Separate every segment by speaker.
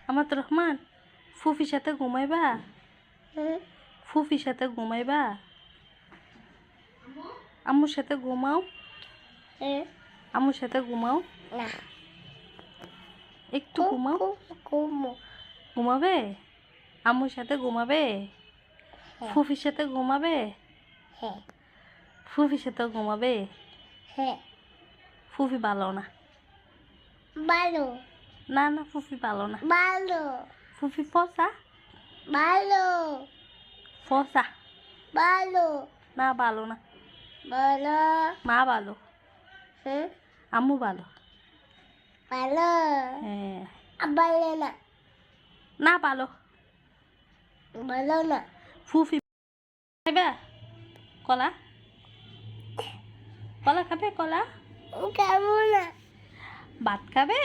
Speaker 1: আমার তো রহমান ফুফির সাথে ঘুমাইবা? ফুফির সাথে ঘুমাইবা? আম্মুর সাথে ঘুমাও? আম্মুর সাথে ঘুমাও?
Speaker 2: না,
Speaker 1: একটু ঘুমাও। ঘুমাবে? আম্মুর সাথে ঘুমাবে?
Speaker 2: হ্যাঁ।
Speaker 1: ফুফির সাথে ঘুমাবে?
Speaker 2: হ্যাঁ,
Speaker 1: ফুফির সাথে ঘুমাবে?
Speaker 2: হ্যাঁ,
Speaker 1: ফুফি ভালো না।
Speaker 2: ভালো,
Speaker 1: না না, ফুফি ভালো না।
Speaker 2: ভালো,
Speaker 1: ফুফি ফসা।
Speaker 2: ভালো,
Speaker 1: ফসা।
Speaker 2: ভালো,
Speaker 1: না, ভালো না।
Speaker 2: ভালো,
Speaker 1: মা ভালো, আম্মু ভালো।
Speaker 2: ভালো,
Speaker 1: হ্যাঁ।
Speaker 2: ভালো না,
Speaker 1: না, ভালো।
Speaker 2: ভালো না,
Speaker 1: ফুফি খাইবা? কলা? কলা খাবে? কলা?
Speaker 2: খাবো না,
Speaker 1: ভাত খাবে?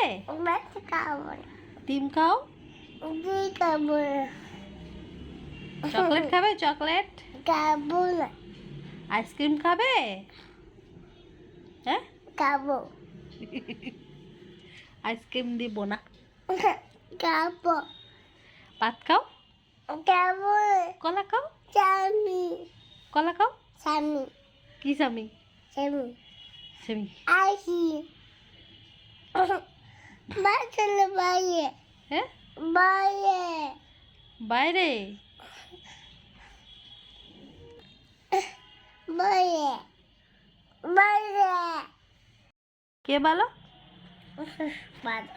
Speaker 2: ভাত খাবো না,
Speaker 1: ডিম খাও?
Speaker 2: খাবো না,
Speaker 1: চকলেট খাবে? চকলেট?
Speaker 2: খাবো না,
Speaker 1: আইসক্রিম খাবে? হ্যাঁ,
Speaker 2: খাবো,
Speaker 1: আইসক্রিম দিব না।
Speaker 2: খাবো,
Speaker 1: ভাত খাও?
Speaker 2: খাবো,
Speaker 1: কলা খাও?
Speaker 2: স্বামী,
Speaker 1: কলা খাও?
Speaker 2: স্বামী,
Speaker 1: কি স্বামী?
Speaker 2: স্বামী,
Speaker 1: স্বামী।
Speaker 2: আসি, বাচ্চালে বাইরে,
Speaker 1: হ্যাঁ,
Speaker 2: বাইরে,
Speaker 1: বাইরে?
Speaker 2: বাইরে, বাইরে,
Speaker 1: কে ভালো?
Speaker 2: ভালো,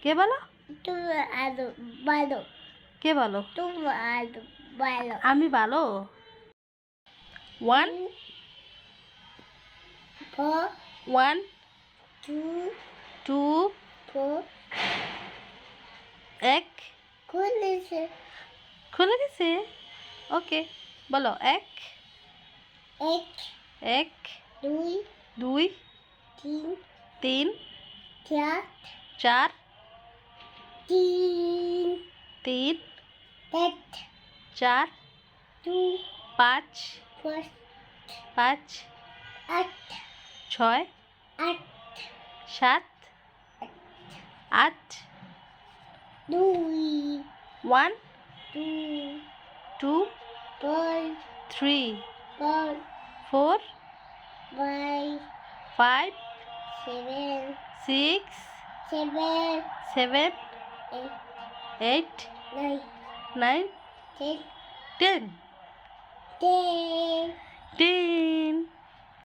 Speaker 1: কে ভালো?
Speaker 2: তুমি আলো ভালো,
Speaker 1: কে ভালো?
Speaker 2: তুমি আলো ভালো,
Speaker 1: আমি ভালো। 1
Speaker 2: 4
Speaker 1: 1
Speaker 2: 2
Speaker 1: 2
Speaker 2: 4
Speaker 1: এক।
Speaker 2: খুলেছে,
Speaker 1: খুলে গেছে? ওকে, বলো। এক
Speaker 2: 1
Speaker 1: এক
Speaker 2: 2
Speaker 1: 2
Speaker 2: 3
Speaker 1: 3
Speaker 2: 4
Speaker 1: 4
Speaker 2: 3
Speaker 1: 3
Speaker 2: 8
Speaker 1: 4
Speaker 2: 2
Speaker 1: 5
Speaker 2: 4
Speaker 1: 5
Speaker 2: 8
Speaker 1: 6
Speaker 2: 8
Speaker 1: 7 8
Speaker 2: 2
Speaker 1: 1
Speaker 2: 2
Speaker 1: 2
Speaker 2: 4
Speaker 1: 3
Speaker 2: 4
Speaker 1: 4
Speaker 2: 5
Speaker 1: 5
Speaker 2: 7
Speaker 1: 6
Speaker 2: 7
Speaker 1: 7
Speaker 2: 8
Speaker 1: 8
Speaker 2: 9
Speaker 1: 9
Speaker 2: 10
Speaker 1: 10
Speaker 2: 10
Speaker 1: 10